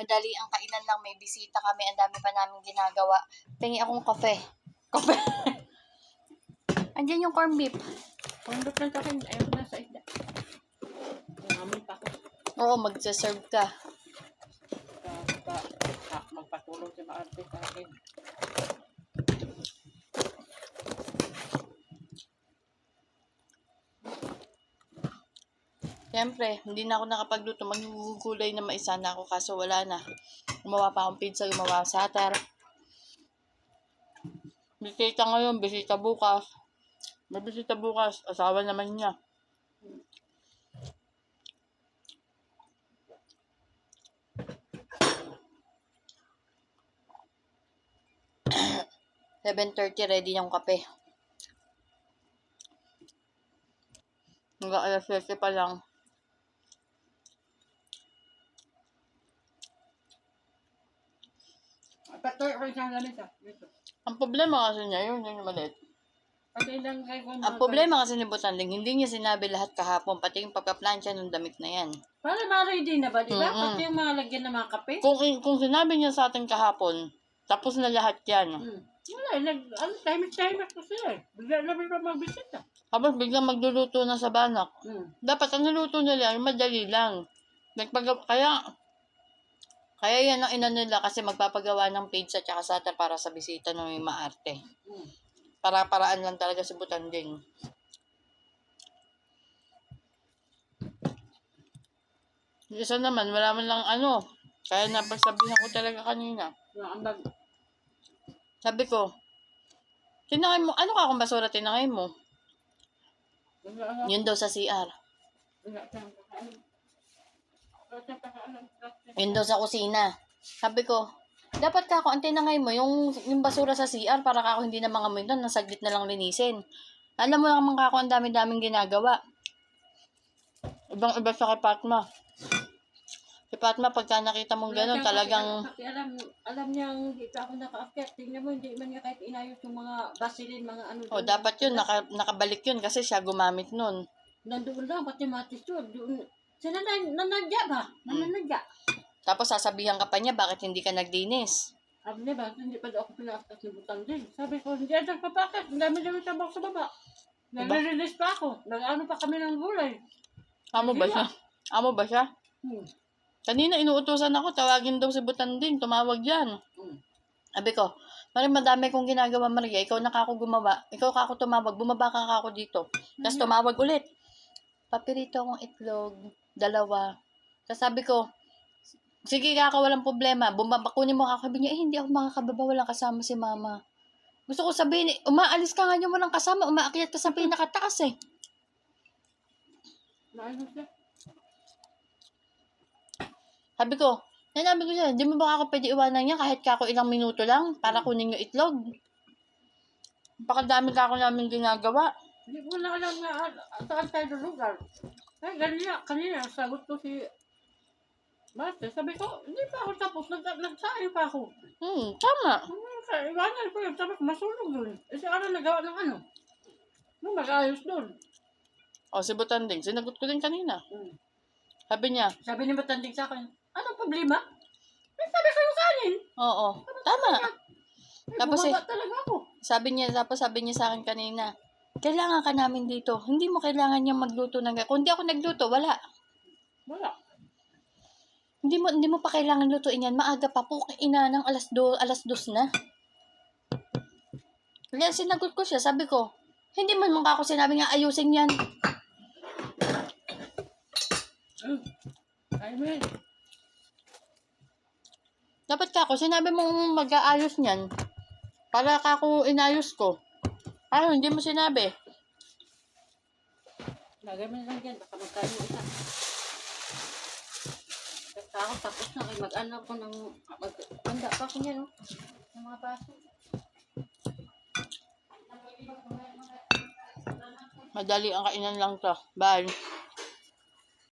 Madali ang kainan lang, may bisita kami, ang dami pa namin ginagawa. Tingi akong kape. Kape. Andiyan yung corned beef. Corned beef lang sa akin, ayaw ko na sa isda. Mamin pa ako. Oo, magsaserve ka. Magpatulong si Maarte sa akin. Siyempre, hindi na ako nakapagluto. Magugulay na maisa na ako kaso wala na. Gumawa pa akong pizza, gumawa sa satar. Bisita ngayon, bisita bukas. May bisita bukas, asawa naman niya. $7:30 ready yung kape. Hanggang alas 7 pa lang. Patuloy ko isang lamesa. Ang problema kasi niya, yun yung maliit. Pati lang kay ko. Ang problema kasi ni Butanding, hindi niya sinabi lahat kahapon, pati yung pagka-plancha ng damit na yan. Para ma-ready na ba, di ba? Pati yung mga lagyan ng mga kape. Kung sinabi niya sa atin kahapon, tapos na lahat yan. Wala, time kasi eh. Bigla na bigla magbisita. Tapos biglang magluluto na sa banak. Dapat ang niluto nila, madali lang. Kaya yan ang ina nila kasi magpapagawa ng page at saka sata para sa bisita ng may Maarte. Para-paraan lang talaga si Butanding. Isa naman, wala man lang ano. Kaya napagsabihan ko talaga kanina. Sabi ko, tinangay mo, ano ka kung basura tinangay mo? Yun daw sa CR. Yun daw sa kusina. Sabi ko, dapat ka ako ang tinangay mo yung basura sa CR para ka ako hindi na mga amoy doon, nasaglit na lang linisin. Alam mo naman ka ako ang dami-daming ginagawa. Ibang-iba sa kay Fatma. Si Fatma, pagka nakita mong gano'n, talagang... Alam niyang dito ako naka-affect. Tingnan mo, hindi man niya kahit inayos yung mga basilin, mga ano. O, dapat yun, nakabalik yun kasi siya gumamit nun. Nandoon lang, pati matis yun. Nanadya ba? Nanadya. Tapos sasabihan ka pa niya, bakit hindi ka nagdinis? Sabi niya, bakit hindi pa daw ako pinakastas ni Butanding? Sabi ko, hindi ako nagpapakas. Ang dami-dami tabak sa baba. Nag-release pa ako. Nag-ano pa kami ng gulay. Amo ba siya? Amo ba siya? Kanina inuutosan ako, tawagin daw si Butanding, tumawag yan. Sabi ko, Maring madami kong ginagawa, Maria, ikaw na kako gumawa, ikaw kako tumawag, bumaba ka kako dito. Tapos tumawag ulit. Papirito akong itlog, 2. Tapos sabi ko, sige kako, walang problema, bumaba, kunin mo kako. Sabi niya, hindi ako makakababa, walang kasama si mama. Gusto ko sabihin, umaalis ka nga niyo walang kasama, umaakyat ka sa pinakataas eh. Sabi ko siya, hindi mo ba ako pwede iwanan niya kahit kako ilang minuto lang para kunin yung itlog? Pakadami kako namin ginagawa. Hindi ko na alam na saan tayo lugar. Ay, kanina, sagot ko si Master. Sabi ko, hindi pa ako tapos, nagsayo pa ako. Tama. Iwanan ko yun, sabi ko, masunog yun. Kasi nagawa ng ano? Nung mag-ayos doon. O, si Butanding, sinagot ko din kanina. Sabi niya. Sabi ni Butanding sa akin, anong problema? Sabi ko yung kanin. Oo, tama. Tapos talaga ako. Sabi niya sa akin kanina, kailangan ka namin dito. Hindi mo kailangan niyang magluto ng... Kung di ako nagluto, wala. Wala. Hindi mo pa kailangan lutuin yan. Maaga pa po, ina ng alas 2 na. Kaya sinagot ko siya, sabi ko, hindi mo naman ako sinabi nga ayusin yan. Amen. Dapat kako, sinabi mong mag-aayos niyan. Para kako inayos ko. Ano, hindi mo sinabi. Lagay mo lang dyan, baka magkain mo isa. Ako tapos na, mag-ano ko ng... Handa pa ako niyan, no? Ng mga baso. Madali ang kainan lang to. Bye.